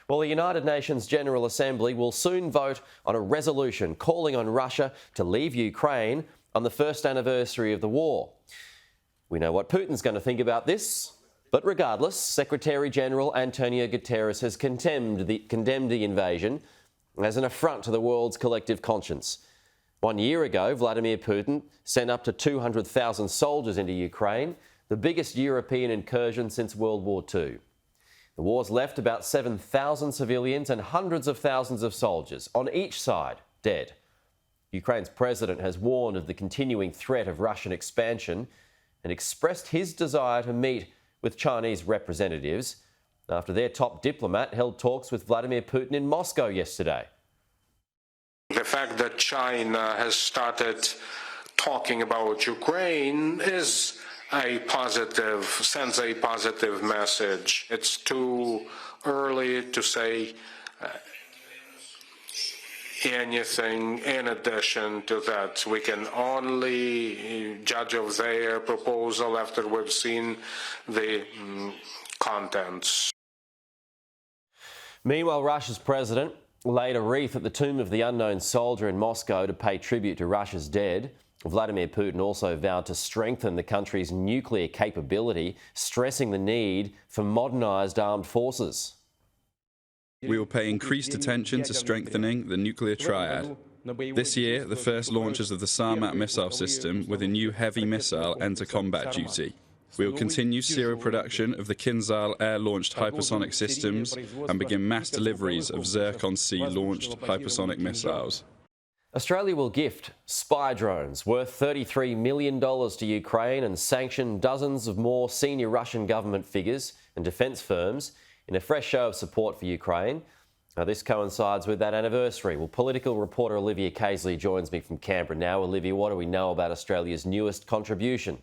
Well, the United Nations General Assembly will soon vote on a resolution calling on Russia to leave Ukraine on the first anniversary of the war. We know what Putin's going to think about this, but regardless, Secretary-General Antonio Guterres has condemned the invasion as an affront to the world's collective conscience. 1 year ago, Vladimir Putin sent up to 200,000 soldiers into Ukraine, the biggest European incursion since World War II. The war's left about 7,000 civilians and hundreds of thousands of soldiers on each side dead. Ukraine's president has warned of the continuing threat of Russian expansion and expressed his desire to meet with Chinese representatives after their top diplomat held talks with Vladimir Putin in Moscow yesterday. The fact that China has started talking about Ukraine sends a positive message. It's too early to say anything in addition to that. We can only judge of their proposal after we've seen the contents. Meanwhile, Russia's president laid a wreath at the tomb of the unknown soldier in Moscow to pay tribute to Russia's dead. Vladimir Putin also vowed to strengthen the country's nuclear capability, stressing the need for modernised armed forces. We will pay increased attention to strengthening the nuclear triad. This year, the first launches of the Sarmat missile system with a new heavy missile enter combat duty. We will continue serial production of the Kinzhal air-launched hypersonic systems and begin mass deliveries of Zircon-C launched hypersonic missiles. Australia will gift spy drones worth $33 million to Ukraine and sanction dozens of more senior Russian government figures and defence firms in a fresh show of support for Ukraine. Now, this coincides with that anniversary. Well, political reporter Olivia Casely joins me from Canberra now. Olivia, what do we know about Australia's newest contribution?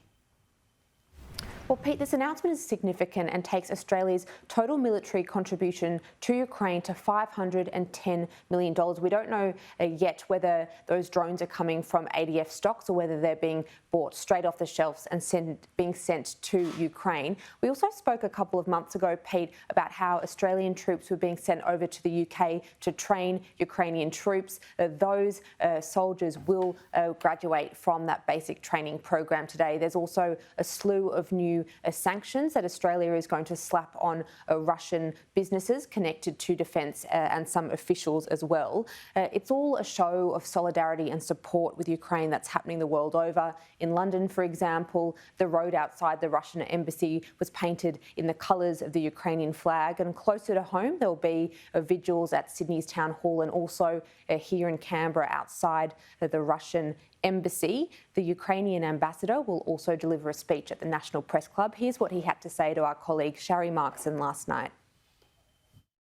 Well, Pete, this announcement is significant and takes Australia's total military contribution to Ukraine to $510 million. We don't know yet whether those drones are coming from ADF stocks or whether they're being bought straight off the shelves and being sent to Ukraine. We also spoke a couple of months ago, Pete, about how Australian troops were being sent over to the UK to train Ukrainian troops. Those soldiers will graduate from that basic training program today. There's also a slew of new sanctions that Australia is going to slap on Russian businesses connected to defence and some officials as well. It's all a show of solidarity and support with Ukraine that's happening the world over. In London, for example, the road outside the Russian embassy was painted in the colours of the Ukrainian flag, and closer to home there will be vigils at Sydney's Town Hall and also here in Canberra outside the Russian embassy. The Ukrainian ambassador will also deliver a speech at the National Press Club. Here's what he had to say to our colleague Shari Markson last night.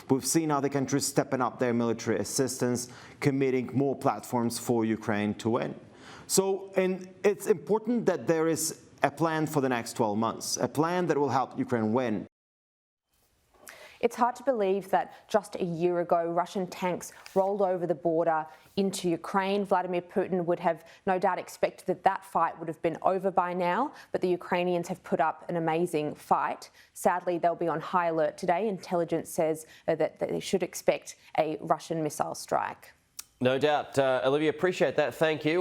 We've seen other countries stepping up their military assistance, committing more platforms for Ukraine to win. And it's important that there is a plan for the next 12 months, a plan that will help Ukraine win. It's hard to believe that just a year ago, Russian tanks rolled over the border into Ukraine. Vladimir Putin would have no doubt expected that that fight would have been over by now, but the Ukrainians have put up an amazing fight. Sadly, they'll be on high alert today. Intelligence says that they should expect a Russian missile strike. No doubt. Olivia, appreciate that. Thank you.